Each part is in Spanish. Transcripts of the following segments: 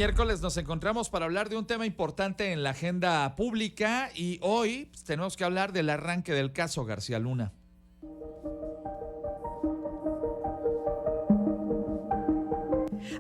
Miércoles nos encontramos para hablar de un tema importante en la agenda pública y hoy tenemos que hablar del arranque del caso García Luna.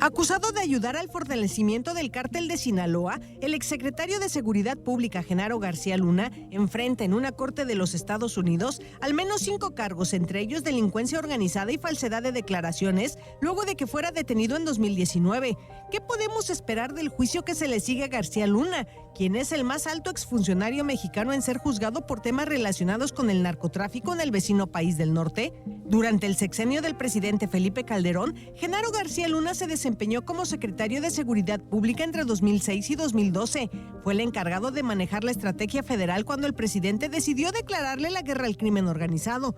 Acusado de ayudar al fortalecimiento del cártel de Sinaloa, el exsecretario de Seguridad Pública, Genaro García Luna, enfrenta en una corte de los Estados Unidos al menos 5 cargos, entre ellos delincuencia organizada y falsedad de declaraciones, luego de que fuera detenido en 2019. ¿Qué podemos esperar del juicio que se le sigue a García Luna, quien es el más alto exfuncionario mexicano en ser juzgado por temas relacionados con el narcotráfico en el vecino país del norte? Durante el sexenio del presidente Felipe Calderón, Genaro García Luna se desempeñó como secretario de Seguridad Pública entre 2006 y 2012. Fue el encargado de manejar la estrategia federal cuando el presidente decidió declararle la guerra al crimen organizado.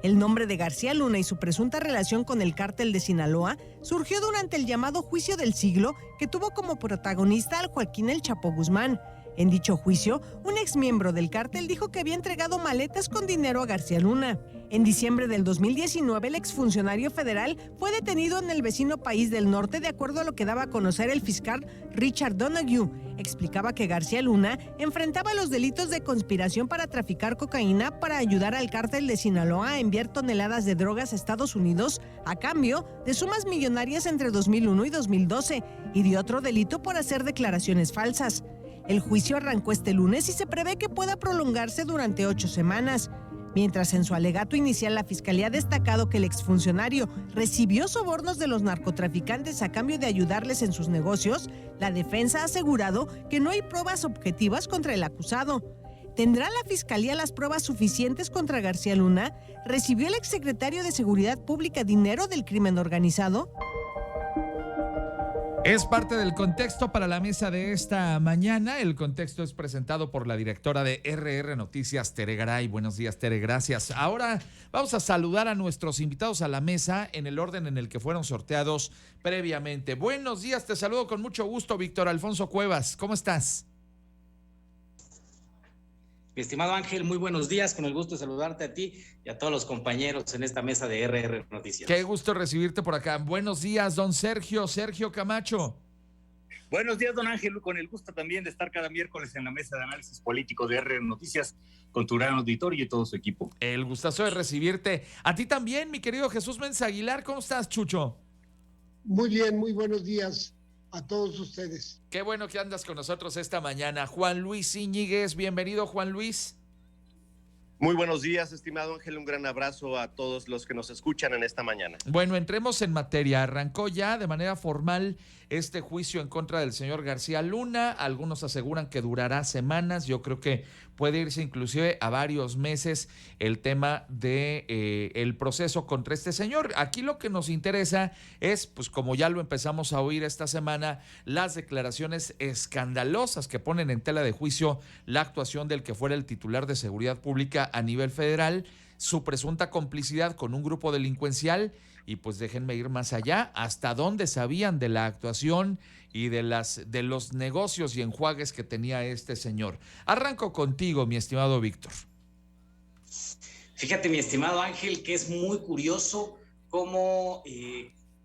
El nombre de García Luna y su presunta relación con el cártel de Sinaloa surgió durante el llamado Juicio del Siglo, que tuvo como protagonista al Joaquín El Chapo Guzmán. En dicho juicio, un exmiembro del cártel dijo que había entregado maletas con dinero a García Luna. En diciembre del 2019, el exfuncionario federal fue detenido en el vecino país del norte, de acuerdo a lo que daba a conocer el fiscal Richard Donoghue. Explicaba que García Luna enfrentaba los delitos de conspiración para traficar cocaína para ayudar al cártel de Sinaloa a enviar toneladas de drogas a Estados Unidos a cambio de sumas millonarias entre 2001 y 2012 y de otro delito por hacer declaraciones falsas. El juicio arrancó este lunes y se prevé que pueda prolongarse durante 8 semanas. Mientras en su alegato inicial la Fiscalía ha destacado que el exfuncionario recibió sobornos de los narcotraficantes a cambio de ayudarles en sus negocios, la defensa ha asegurado que no hay pruebas objetivas contra el acusado. ¿Tendrá la Fiscalía las pruebas suficientes contra García Luna? ¿Recibió el exsecretario de Seguridad Pública dinero del crimen organizado? Es parte del contexto para la mesa de esta mañana. El contexto es presentado por la directora de RR Noticias, Tere Garay. Buenos días, Tere, gracias. Ahora vamos a saludar a nuestros invitados a la mesa en el orden en el que fueron sorteados previamente. Buenos días, te saludo con mucho gusto, Víctor Alfonso Cuevas. ¿Cómo estás? Mi estimado Ángel, muy buenos días, con el gusto de saludarte a ti y a todos los compañeros en esta mesa de RR Noticias. Qué gusto recibirte por acá. Buenos días, don Sergio Camacho. Buenos días, don Ángel, con el gusto también de estar cada miércoles en la mesa de análisis político de RR Noticias con tu gran auditorio y todo su equipo. El gustazo de recibirte. A ti también, mi querido Jesús Menza Aguilar. ¿Cómo estás, Chucho? Muy bien, muy buenos días a todos ustedes. Qué bueno que andas con nosotros esta mañana. Juan Luis Íñiguez, bienvenido, Juan Luis. Muy buenos días, estimado Ángel, un gran abrazo a todos los que nos escuchan en esta mañana. Bueno, entremos en materia. Arrancó ya de manera formal este juicio en contra del señor García Luna. Algunos aseguran que durará semanas. Yo creo que puede irse inclusive a varios meses el tema de el proceso contra este señor. Aquí lo que nos interesa es, pues como ya lo empezamos a oír esta semana, las declaraciones escandalosas que ponen en tela de juicio la actuación del que fuera el titular de Seguridad Pública a nivel federal, su presunta complicidad con un grupo delincuencial y pues déjenme ir más allá, hasta dónde sabían de la actuación y de los negocios y enjuagues que tenía este señor. Arranco contigo, mi estimado Víctor. Fíjate, mi estimado Ángel, que es muy curioso cómo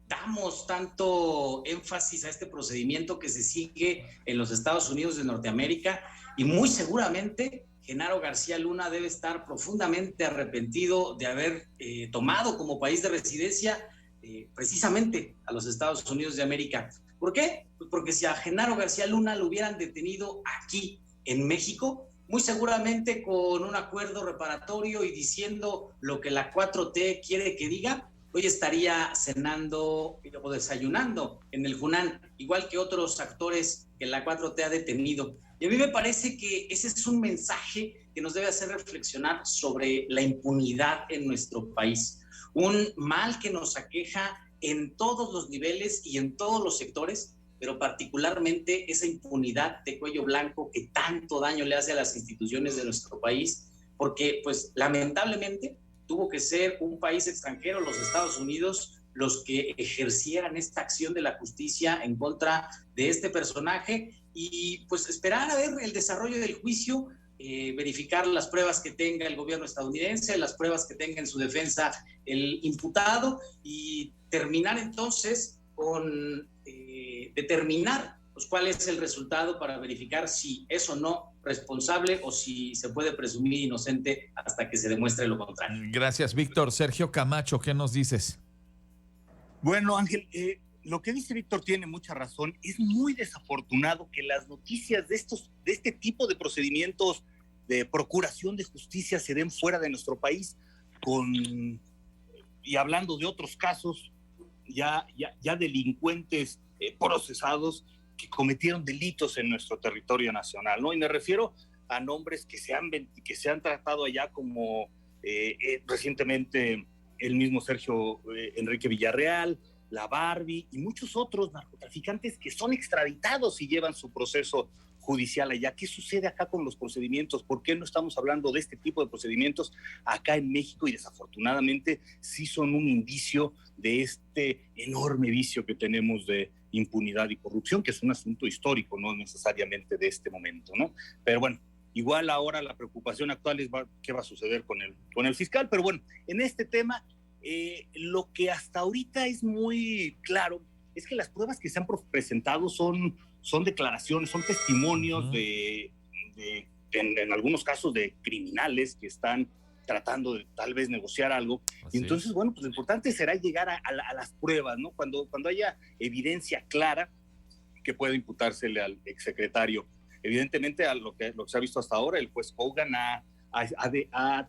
damos tanto énfasis a este procedimiento que se sigue en los Estados Unidos de Norteamérica y muy seguramente Genaro García Luna debe estar profundamente arrepentido de haber tomado como país de residencia precisamente a los Estados Unidos de América. ¿Por qué? Pues porque si a Genaro García Luna lo hubieran detenido aquí en México, muy seguramente con un acuerdo reparatorio y diciendo lo que la 4T quiere que diga, hoy estaría cenando o desayunando en el Junán, igual que otros actores que la 4T ha detenido. Y a mí me parece que ese es un mensaje que nos debe hacer reflexionar sobre la impunidad en nuestro país. Un mal que nos aqueja en todos los niveles y en todos los sectores, pero particularmente esa impunidad de cuello blanco que tanto daño le hace a las instituciones de nuestro país, porque pues lamentablemente tuvo que ser un país extranjero, los Estados Unidos, los que ejercieran esta acción de la justicia en contra de este personaje y pues esperar a ver el desarrollo del juicio, verificar las pruebas que tenga el gobierno estadounidense, las pruebas que tenga en su defensa el imputado y terminar entonces con determinar pues cuál es el resultado para verificar si es o no responsable o si se puede presumir inocente hasta que se demuestre lo contrario. Gracias, Víctor. Sergio Camacho, ¿qué nos dices? Bueno, Ángel, lo que dice Víctor tiene mucha razón. Es muy desafortunado que las noticias de este tipo de procedimientos de procuración de justicia se den fuera de nuestro país, y hablando de otros casos, ya delincuentes procesados que cometieron delitos en nuestro territorio nacional, ¿no? Y me refiero a nombres que se han tratado allá como recientemente el mismo Sergio Enrique Villarreal, la Barbie y muchos otros narcotraficantes que son extraditados y llevan su proceso judicial allá. ¿Qué sucede acá con los procedimientos? ¿Por qué no estamos hablando de este tipo de procedimientos acá en México? Y desafortunadamente sí son un indicio de este enorme vicio que tenemos de impunidad y corrupción, que es un asunto histórico, no necesariamente de este momento, ¿no? Pero bueno, igual ahora la preocupación actual es qué va a suceder con el fiscal. Pero bueno, en este tema, lo que hasta ahorita es muy claro es que las pruebas que se han presentado son declaraciones, son testimonios en algunos casos de criminales que están tratando de tal vez negociar algo. Así y entonces, bueno, pues lo importante será llegar a las pruebas, ¿no? Cuando haya evidencia clara que pueda imputársele al exsecretario. Evidentemente, a lo que se ha visto hasta ahora, el juez Hogan ha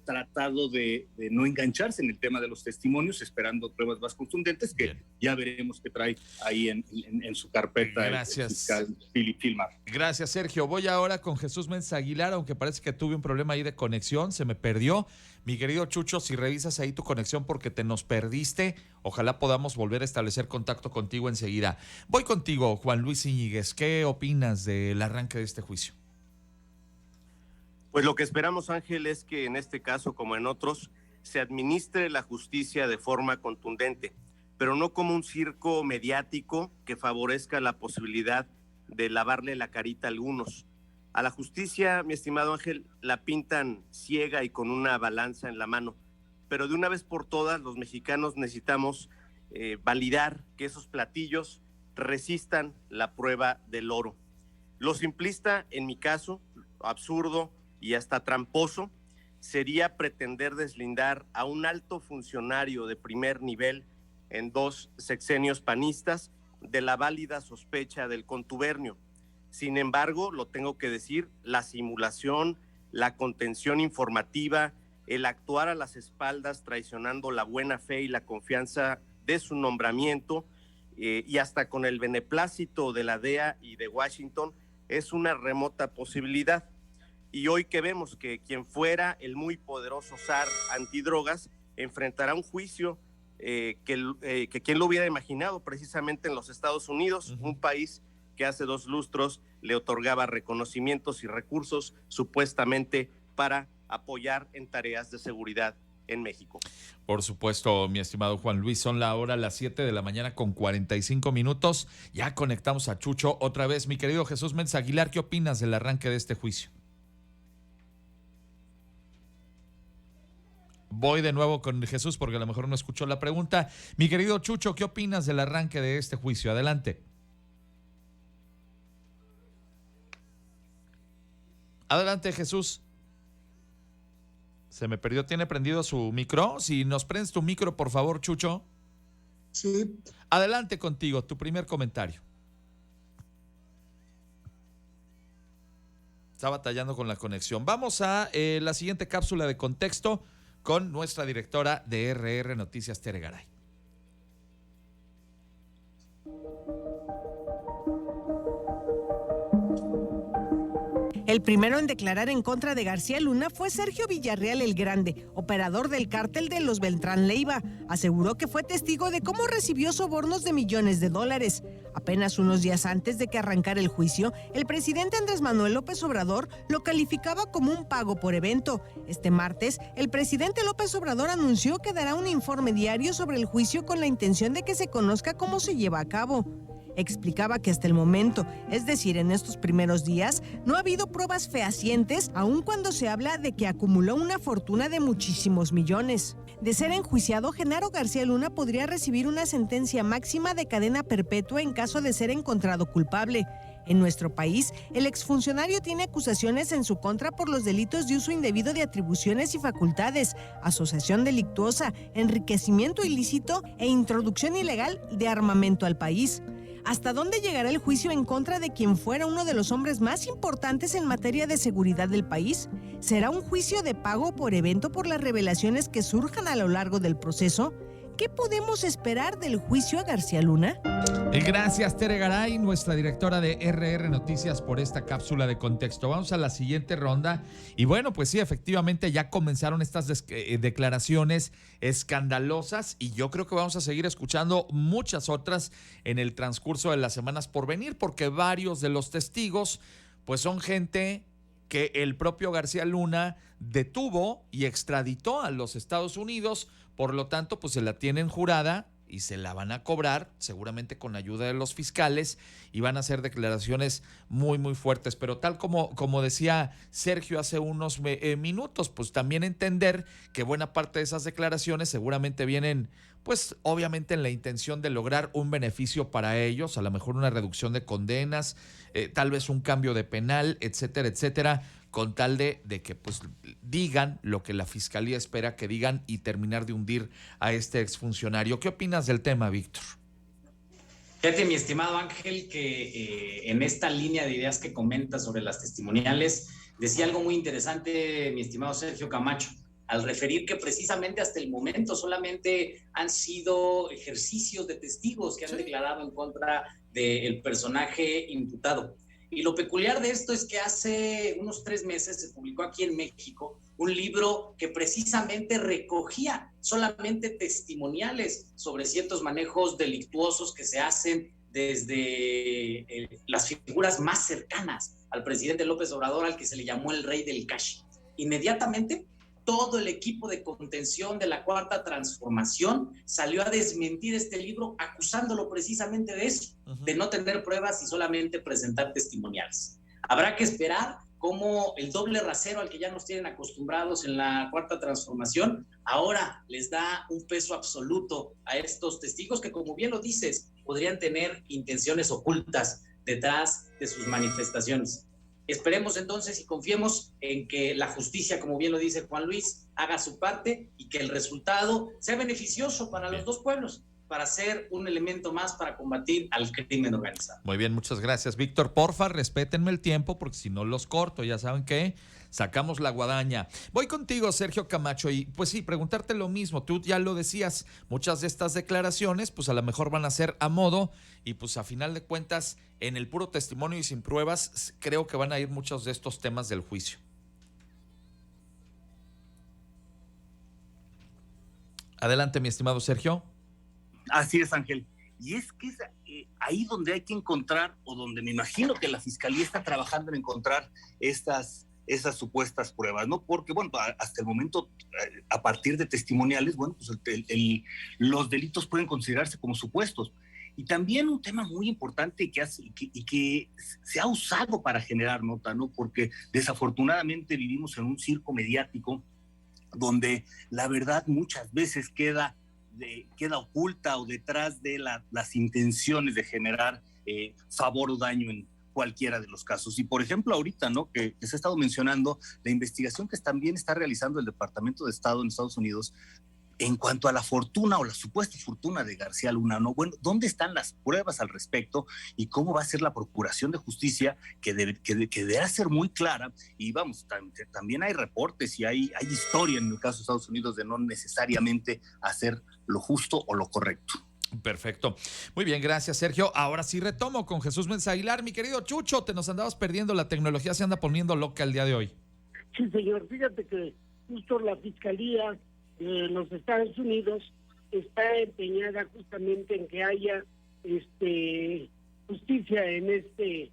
tratado de no engancharse en el tema de los testimonios, esperando pruebas más contundentes que ya veremos qué trae ahí en su carpeta. Gracias. El fiscal Philip Filmar. Gracias, Sergio. Voy ahora con Jesús Méndez Aguilar, aunque parece que tuve un problema ahí de conexión, se me perdió. Mi querido Chucho, si revisas ahí tu conexión porque te nos perdiste, ojalá podamos volver a establecer contacto contigo enseguida. Voy contigo, Juan Luis Íñiguez. ¿Qué opinas del arranque de este juicio? Pues lo que esperamos, Ángel, es que en este caso, como en otros, se administre la justicia de forma contundente, pero no como un circo mediático que favorezca la posibilidad de lavarle la carita a algunos. A la justicia, mi estimado Ángel, la pintan ciega y con una balanza en la mano, pero de una vez por todas los mexicanos necesitamos validar que esos platillos resistan la prueba del oro. Lo simplista, en mi caso, absurdo y hasta tramposo, sería pretender deslindar a un alto funcionario de primer nivel en 2 sexenios panistas de la válida sospecha del contubernio. Sin embargo, lo tengo que decir, la simulación, la contención informativa, el actuar a las espaldas traicionando la buena fe y la confianza de su nombramiento, y hasta con el beneplácito de la DEA y de Washington, es una remota posibilidad. Y hoy que vemos que quien fuera el muy poderoso zar antidrogas enfrentará un juicio que quien lo hubiera imaginado precisamente en los Estados Unidos, un país que hace 2 lustros le otorgaba reconocimientos y recursos supuestamente para apoyar en tareas de seguridad en México. Por supuesto, mi estimado Juan Luis, son las 7 de la mañana con 45 minutos. Ya conectamos a Chucho otra vez. Mi querido Jesús Méndez Aguilar, ¿qué opinas del arranque de este juicio? Voy de nuevo con Jesús porque a lo mejor no escuchó la pregunta. Mi querido Chucho, ¿qué opinas del arranque de este juicio? Adelante. Adelante, Jesús. Se me perdió. ¿Tiene prendido su micro? Si nos prendes tu micro, por favor, Chucho. Sí. Adelante contigo, tu primer comentario. Está batallando con la conexión. Vamos a la siguiente cápsula de contexto con nuestra directora de RR Noticias, Tere Garay. El primero en declarar en contra de García Luna fue Sergio Villarreal el Grande, operador del cártel de los Beltrán Leiva. Aseguró que fue testigo de cómo recibió sobornos de millones de dólares. Apenas unos días antes de que arrancara el juicio, el presidente Andrés Manuel López Obrador lo calificaba como un pago por evento. Este martes, el presidente López Obrador anunció que dará un informe diario sobre el juicio con la intención de que se conozca cómo se lleva a cabo. Explicaba que hasta el momento, es decir, en estos primeros días, no ha habido pruebas fehacientes, aun cuando se habla de que acumuló una fortuna de muchísimos millones. De ser enjuiciado, Genaro García Luna podría recibir una sentencia máxima de cadena perpetua en caso de ser encontrado culpable. En nuestro país, el exfuncionario tiene acusaciones en su contra por los delitos de uso indebido de atribuciones y facultades, asociación delictuosa, enriquecimiento ilícito e introducción ilegal de armamento al país. ¿Hasta dónde llegará el juicio en contra de quien fuera uno de los hombres más importantes en materia de seguridad del país? ¿Será un juicio de pago por evento por las revelaciones que surjan a lo largo del proceso? ¿Qué podemos esperar del juicio a García Luna? Gracias, Tere Garay, nuestra directora de RR Noticias, por esta cápsula de contexto. Vamos a la siguiente ronda. Y bueno, pues sí, efectivamente ya comenzaron estas declaraciones escandalosas y yo creo que vamos a seguir escuchando muchas otras en el transcurso de las semanas por venir, porque varios de los testigos pues son gente que el propio García Luna detuvo y extraditó a los Estados Unidos. Por lo tanto, pues se la tienen jurada y se la van a cobrar, seguramente con ayuda de los fiscales, y van a hacer declaraciones muy, muy fuertes. Pero tal como decía Sergio hace unos minutos, pues también entender que buena parte de esas declaraciones seguramente vienen, pues obviamente en la intención de lograr un beneficio para ellos, a lo mejor una reducción de condenas, tal vez un cambio de penal, etcétera, etcétera, con tal de que pues digan lo que la fiscalía espera que digan y terminar de hundir a este exfuncionario. ¿Qué opinas del tema, Víctor? Fíjate, mi estimado Ángel, que en esta línea de ideas que comentas sobre las testimoniales, decía algo muy interesante mi estimado Sergio Camacho, al referir que precisamente hasta el momento solamente han sido ejercicios de testigos que han declarado en contra del personaje imputado. Y lo peculiar de esto es que hace unos 3 meses se publicó aquí en México un libro que precisamente recogía solamente testimoniales sobre ciertos manejos delictuosos que se hacen desde las figuras más cercanas al presidente López Obrador, al que se le llamó el rey del cash. Inmediatamente, todo el equipo de contención de la Cuarta Transformación salió a desmentir este libro, acusándolo precisamente de eso, de no tener pruebas y solamente presentar testimoniales. Habrá que esperar cómo el doble rasero al que ya nos tienen acostumbrados en la Cuarta Transformación, ahora les da un peso absoluto a estos testigos que, como bien lo dices, podrían tener intenciones ocultas detrás de sus manifestaciones. Esperemos entonces y confiemos en que la justicia, como bien lo dice Juan Luis, haga su parte y que el resultado sea beneficioso para los dos pueblos, para ser un elemento más para combatir al crimen organizado. Muy bien, muchas gracias, Víctor. Porfa, respétenme el tiempo porque si no los corto, ya saben que sacamos la guadaña. Voy contigo, Sergio Camacho, y pues sí, preguntarte lo mismo. Tú ya lo decías, muchas de estas declaraciones pues a lo mejor van a ser a modo y pues a final de cuentas en el puro testimonio y sin pruebas creo que van a ir muchos de estos temas del juicio. Adelante, mi estimado Sergio. Así es, Ángel. Y es que es ahí donde hay que encontrar, o donde me imagino que la Fiscalía está trabajando en encontrar esas supuestas pruebas, ¿no? Porque, bueno, hasta el momento, a partir de testimoniales, bueno, pues los delitos pueden considerarse como supuestos. Y también un tema muy importante que se ha usado para generar nota, ¿no? Porque desafortunadamente vivimos en un circo mediático donde la verdad muchas veces queda oculta o detrás de las intenciones de generar favor o daño en cualquiera de los casos. Y por ejemplo ahorita, ¿no? que se ha estado mencionando la investigación que también está realizando el Departamento de Estado en Estados Unidos en cuanto a la fortuna o la supuesta fortuna de García Luna, ¿no? Bueno, ¿dónde están las pruebas al respecto y cómo va a ser la Procuración de Justicia que deberá ser muy clara? Y vamos, también hay reportes y hay historia en el caso de Estados Unidos de no necesariamente hacer lo justo o lo correcto. Perfecto. Muy bien, gracias, Sergio. Ahora sí retomo con Jesús Méndez Aguilar. Mi querido Chucho, te nos andabas perdiendo, la tecnología se anda poniendo loca el día de hoy. Sí, señor. Fíjate que justo la Fiscalía de los Estados Unidos está empeñada justamente en que haya justicia en este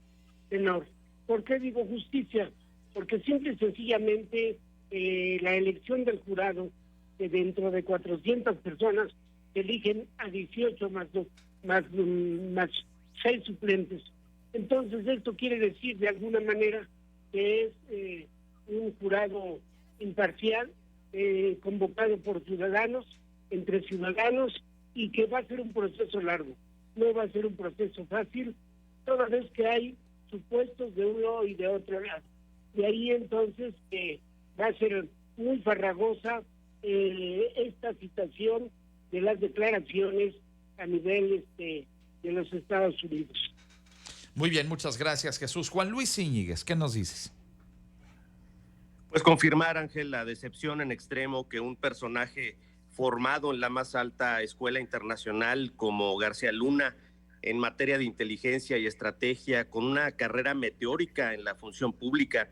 tenor. ¿Por qué digo justicia? Porque simple y sencillamente la elección del jurado, que dentro de 400 personas eligen a 18 más 6 suplentes. Entonces esto quiere decir de alguna manera que es un jurado imparcial, convocado por ciudadanos, entre ciudadanos, y que va a ser un proceso largo. No va a ser un proceso fácil, toda vez que hay supuestos de uno y de otro lado. De ahí entonces va a ser muy farragosa esta situación de las declaraciones a nivel de los Estados Unidos. Muy bien, muchas gracias, Jesús. Juan Luis Íñiguez, ¿qué nos dices? Pues confirmar, Ángel, la decepción en extremo que un personaje formado en la más alta escuela internacional como García Luna, en materia de inteligencia y estrategia, con una carrera meteórica en la función pública,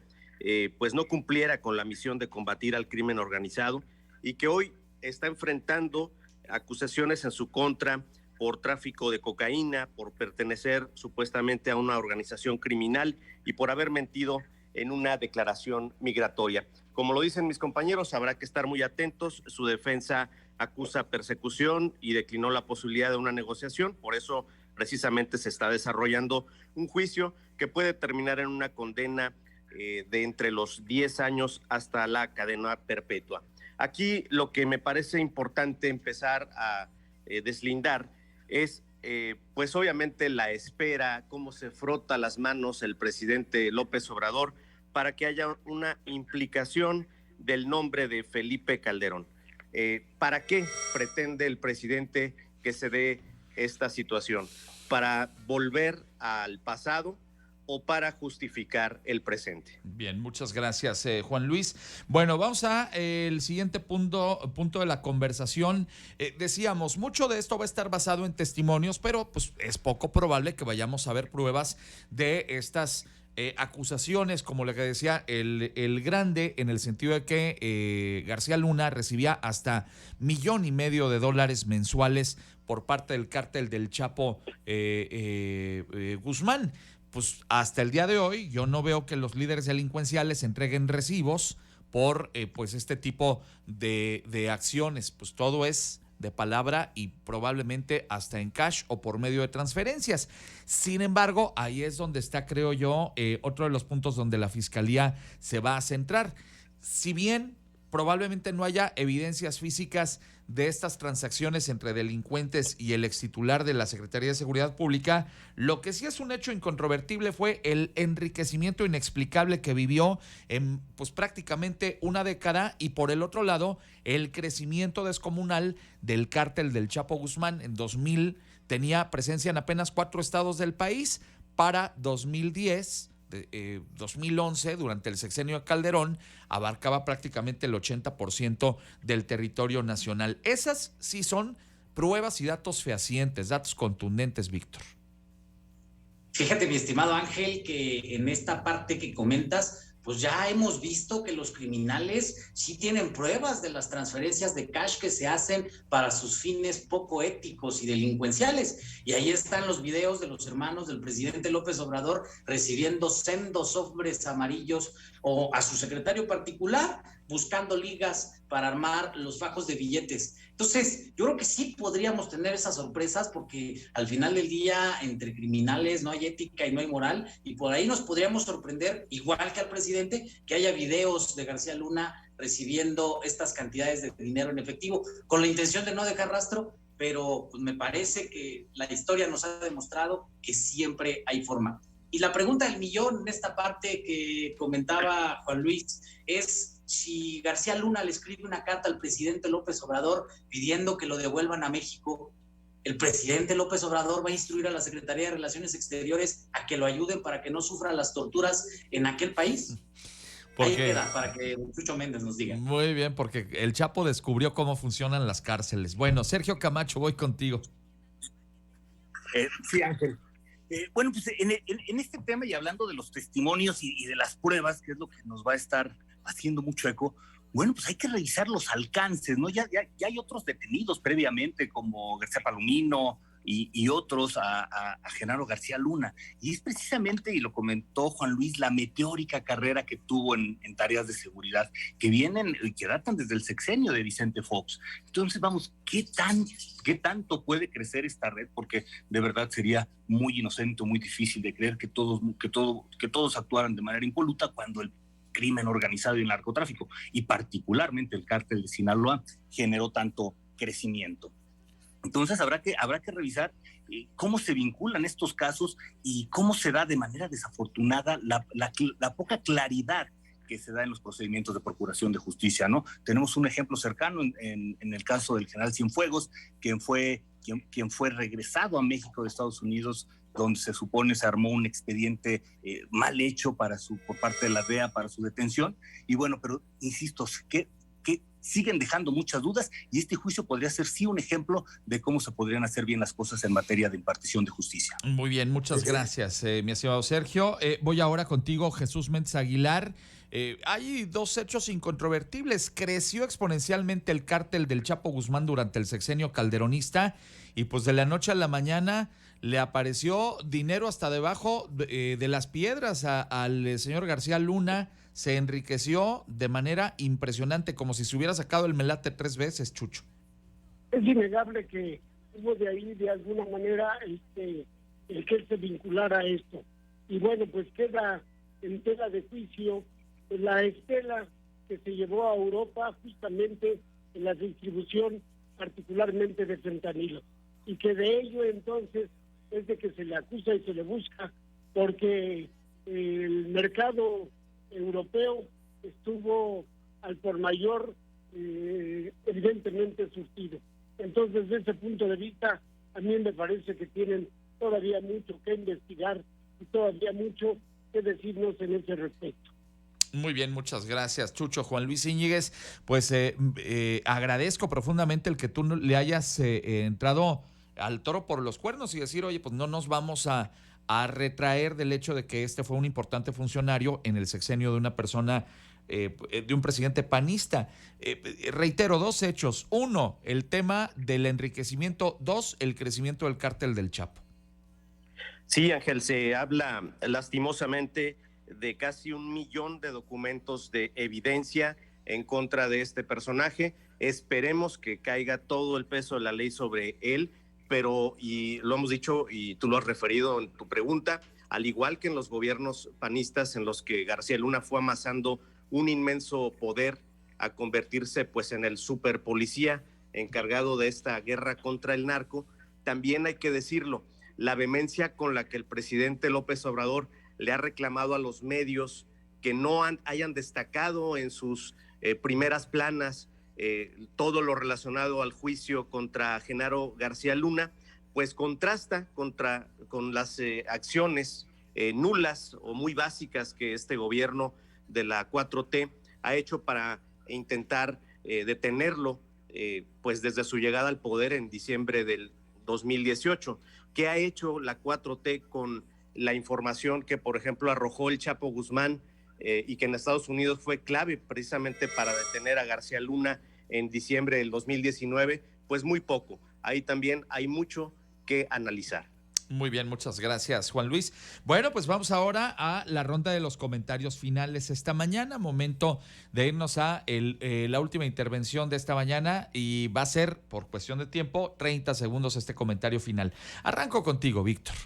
pues no cumpliera con la misión de combatir al crimen organizado y que hoy está enfrentando acusaciones en su contra por tráfico de cocaína, por pertenecer supuestamente a una organización criminal y por haber mentido en una declaración migratoria. Como lo dicen mis compañeros, habrá que estar muy atentos. Su defensa acusa persecución y declinó la posibilidad de una negociación. Por eso, precisamente, se está desarrollando un juicio que puede terminar en una condena de entre los 10 años hasta la cadena perpetua. Aquí lo que me parece importante empezar a deslindar es, pues obviamente, la espera, cómo se frota las manos el presidente López Obrador para que haya una implicación del nombre de Felipe Calderón. ¿Para qué pretende el presidente que se dé esta situación? ¿Para volver al pasado o para justificar el presente? Bien, muchas gracias, Juan Luis. Bueno, vamos a el siguiente punto de la conversación. Decíamos, mucho de esto va a estar basado en testimonios, pero pues es poco probable que vayamos a ver pruebas de estas acusaciones, como le decía el Grande, en el sentido de que García Luna recibía hasta $1.500.000 mensuales por parte del cártel del Chapo Guzmán. Pues hasta el día de hoy yo no veo que los líderes delincuenciales entreguen recibos por pues este tipo de acciones. Pues todo es de palabra y probablemente hasta en cash o por medio de transferencias. Sin embargo, ahí es donde está, creo yo, otro de los puntos donde la Fiscalía se va a centrar. Si bien probablemente no haya evidencias físicas de estas transacciones entre delincuentes y el extitular de la Secretaría de Seguridad Pública, lo que sí es un hecho incontrovertible fue el enriquecimiento inexplicable que vivió en pues prácticamente una década, y por el otro lado el crecimiento descomunal del cártel del Chapo Guzmán. En 2000 tenía presencia en apenas 4 estados del país. Para 2010 2011, durante el sexenio de Calderón, abarcaba prácticamente el 80% del territorio nacional. Esas sí son pruebas y datos fehacientes, datos contundentes, Víctor. Fíjate, mi estimado Ángel, que en esta parte que comentas, pues ya hemos visto que los criminales sí tienen pruebas de las transferencias de cash que se hacen para sus fines poco éticos y delincuenciales. Y ahí están los videos de los hermanos del presidente López Obrador recibiendo sendos sobres amarillos, o a su secretario particular buscando ligas para armar los fajos de billetes. Entonces, yo creo que sí podríamos tener esas sorpresas, porque al final del día, entre criminales no hay ética y no hay moral, y por ahí nos podríamos sorprender, igual que al presidente, que haya videos de García Luna recibiendo estas cantidades de dinero en efectivo, con la intención de no dejar rastro, pero pues me parece que la historia nos ha demostrado que siempre hay forma. Y la pregunta del millón en esta parte que comentaba Juan Luis es si García Luna le escribe una carta al presidente López Obrador pidiendo que lo devuelvan a México. El presidente López Obrador va a instruir a la Secretaría de Relaciones Exteriores a que lo ayuden para que no sufra las torturas en aquel país. Ahí queda, para que Chucho Méndez nos diga. Muy bien, porque el Chapo descubrió cómo funcionan las cárceles. Bueno, Sergio Camacho, voy contigo. Sí, Ángel. Bueno, pues en este tema, y hablando de los testimonios y de las pruebas, que es lo que nos va a estar haciendo mucho eco, bueno, pues hay que revisar los alcances, ¿no? Ya hay otros detenidos previamente, como García Palomino y otros, a Genaro García Luna. Y es precisamente, y lo comentó Juan Luis, la meteórica carrera que tuvo en tareas de seguridad, que vienen y que datan desde el sexenio de Vicente Fox. Entonces, vamos, ¿qué tanto puede crecer esta red? Porque de verdad sería muy inocente, muy difícil de creer que todos actuaran de manera impoluta, cuando el crimen organizado y el narcotráfico, y particularmente el cártel de Sinaloa, generó tanto crecimiento. Entonces habrá que revisar cómo se vinculan estos casos y cómo se da de manera desafortunada la poca claridad que se da en los procedimientos de procuración de justicia, ¿no? Tenemos un ejemplo cercano en el caso del general Cienfuegos, quien fue regresado a México de Estados Unidos, donde se supone se armó un expediente mal hecho por parte de la DEA para su detención. Y bueno, pero insisto, que siguen dejando muchas dudas, y este juicio podría ser sí un ejemplo de cómo se podrían hacer bien las cosas en materia de impartición de justicia. Muy bien, muchas gracias, mi estimado Sergio. Voy ahora contigo, Jesús Méndez Aguilar. Hay dos hechos incontrovertibles. Creció exponencialmente el cártel del Chapo Guzmán durante el sexenio calderonista, y pues de la noche a la mañana le apareció dinero hasta debajo de las piedras al señor García Luna. Se enriqueció de manera impresionante, como si se hubiera sacado el melate 3 veces, Chucho. Es innegable que hubo de ahí de alguna manera el que él se vinculara a esto. Y bueno, pues queda en tela de juicio la estela que se llevó a Europa justamente en la distribución particularmente de fentanilo, y que de ello entonces es de que se le acusa y se le busca, porque el mercado europeo estuvo al por mayor evidentemente surtido. Entonces, desde ese punto de vista, a mí me parece que tienen todavía mucho que investigar y todavía mucho que decirnos en ese respecto. Muy bien, muchas gracias, Chucho. Juan Luis Íñiguez, pues agradezco profundamente el que tú le hayas entrado al toro por los cuernos y decir, oye, pues no nos vamos a retraer del hecho de que este fue un importante funcionario en el sexenio de una persona, de un presidente panista. Reitero, dos hechos. Uno, el tema del enriquecimiento. Dos, el crecimiento del cártel del Chapo. Sí, Ángel, se habla lastimosamente de casi 1 millón de documentos de evidencia en contra de este personaje. Esperemos que caiga todo el peso de la ley sobre él, pero, y lo hemos dicho y tú lo has referido en tu pregunta, al igual que en los gobiernos panistas en los que García Luna fue amasando un inmenso poder a convertirse pues en el superpolicía encargado de esta guerra contra el narco, también hay que decirlo, la vehemencia con la que el presidente López Obrador le ha reclamado a los medios que no hayan destacado en sus primeras planas todo lo relacionado al juicio contra Genaro García Luna, pues contrasta con las acciones nulas o muy básicas que este gobierno de la 4T ha hecho para intentar detenerlo, pues desde su llegada al poder en diciembre del 2018. ¿Qué ha hecho la 4T con la información que, por ejemplo, arrojó el Chapo Guzmán y que en Estados Unidos fue clave precisamente para detener a García Luna en diciembre del 2019? Pues muy poco. Ahí también hay mucho que analizar. Muy bien, muchas gracias, Juan Luis. Bueno, pues vamos ahora a la ronda de los comentarios finales esta mañana. Momento de irnos a la última intervención de esta mañana, y va a ser, por cuestión de tiempo, 30 segundos este comentario final. Arranco contigo, Víctor.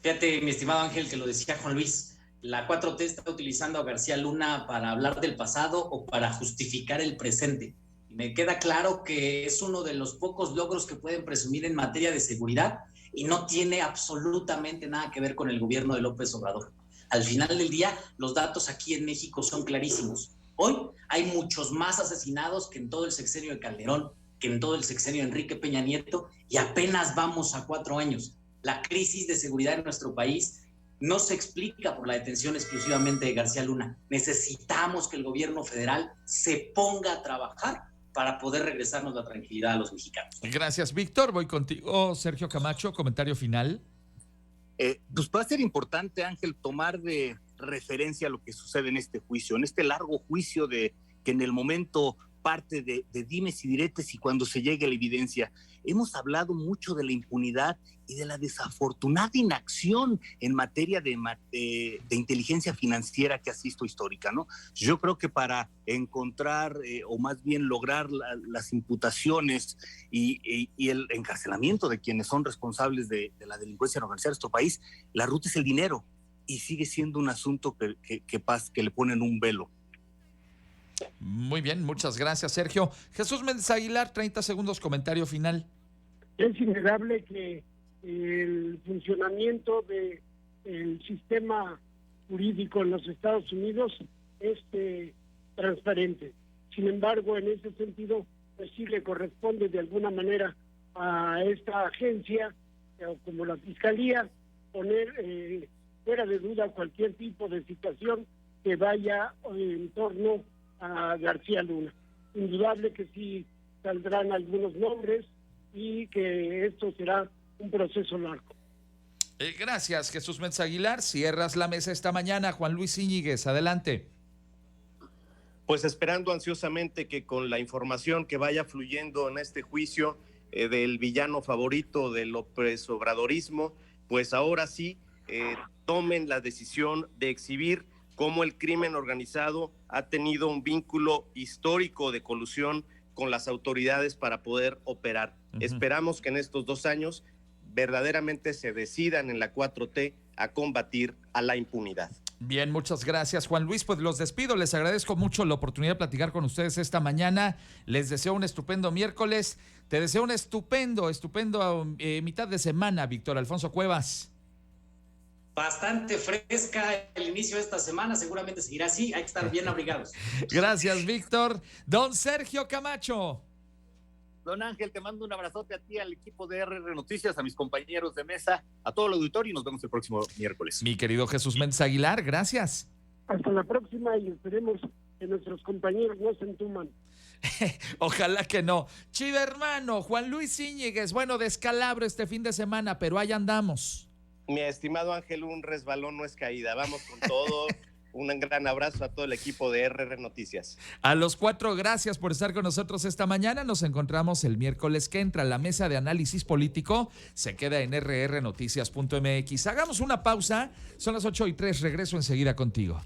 Fíjate, mi estimado Ángel, que lo decía Juan Luis, la 4T está utilizando a García Luna para hablar del pasado o para justificar el presente. Y me queda claro que es uno de los pocos logros que pueden presumir en materia de seguridad, y no tiene absolutamente nada que ver con el gobierno de López Obrador. Al final del día, los datos aquí en México son clarísimos. Hoy hay muchos más asesinados que en todo el sexenio de Calderón, que en todo el sexenio de Enrique Peña Nieto, y apenas vamos a 4 años. La crisis de seguridad en nuestro país no se explica por la detención exclusivamente de García Luna. Necesitamos que el gobierno federal se ponga a trabajar para poder regresarnos la tranquilidad a los mexicanos. Gracias, Víctor. Voy contigo, Sergio Camacho, comentario final. Pues va a ser importante, Ángel, tomar de referencia lo que sucede en este juicio, en este largo juicio que en el momento parte de dimes y diretes y cuando se llegue a la evidencia. Hemos hablado mucho de la impunidad y de la desafortunada inacción en materia de inteligencia financiera que ha sido histórica, ¿no? Yo creo que para encontrar o más bien lograr las imputaciones y el encarcelamiento de quienes son responsables de la delincuencia organizada en nuestro país, la ruta es el dinero, y sigue siendo un asunto que le ponen un velo. Muy bien, muchas gracias, Sergio. Jesús Méndez Aguilar, 30 segundos, comentario final. Es innegable que el funcionamiento del sistema jurídico en los Estados Unidos es transparente. Sin embargo, en ese sentido, pues sí le corresponde de alguna manera a esta agencia, como la Fiscalía, poner fuera de duda cualquier tipo de situación que vaya en torno a García Luna. Indudable que sí saldrán algunos nombres y que esto será un proceso largo. Gracias, Jesús Méndez Aguilar. Cierras la mesa esta mañana. Juan Luis Íñiguez, adelante. Pues esperando ansiosamente que con la información que vaya fluyendo en este juicio del villano favorito del López Obradorismo, pues ahora sí tomen la decisión de exhibir cómo el crimen organizado ha tenido un vínculo histórico de colusión con las autoridades para poder operar. Esperamos que en estos 2 años verdaderamente se decidan en la 4T a combatir a la impunidad. Bien, muchas gracias, Juan Luis. Pues los despido, les agradezco mucho la oportunidad de platicar con ustedes esta mañana. Les deseo un estupendo miércoles. Te deseo un estupendo mitad de semana, Víctor Alfonso Cuevas. Bastante fresca el inicio de esta semana, seguramente seguirá así, hay que estar bien abrigados. Gracias, Víctor. Don Sergio Camacho. Don Ángel, te mando un abrazote a ti, al equipo de RR Noticias, a mis compañeros de mesa, a todo el auditorio y nos vemos el próximo miércoles. Mi querido Jesús Méndez Aguilar, gracias. Hasta la próxima y esperemos que nuestros compañeros no se entuman. Ojalá que no. Chido hermano, Juan Luis Íñiguez, bueno, descalabro este fin de semana, pero ahí andamos. Mi estimado Ángel, un resbalón no es caída, vamos con todo. Un gran abrazo a todo el equipo de RR Noticias. A los 4, gracias por estar con nosotros esta mañana. Nos encontramos el miércoles que entra. La mesa de análisis político se queda en rrnoticias.mx. Hagamos una pausa. Son las 8:03. Regreso enseguida contigo.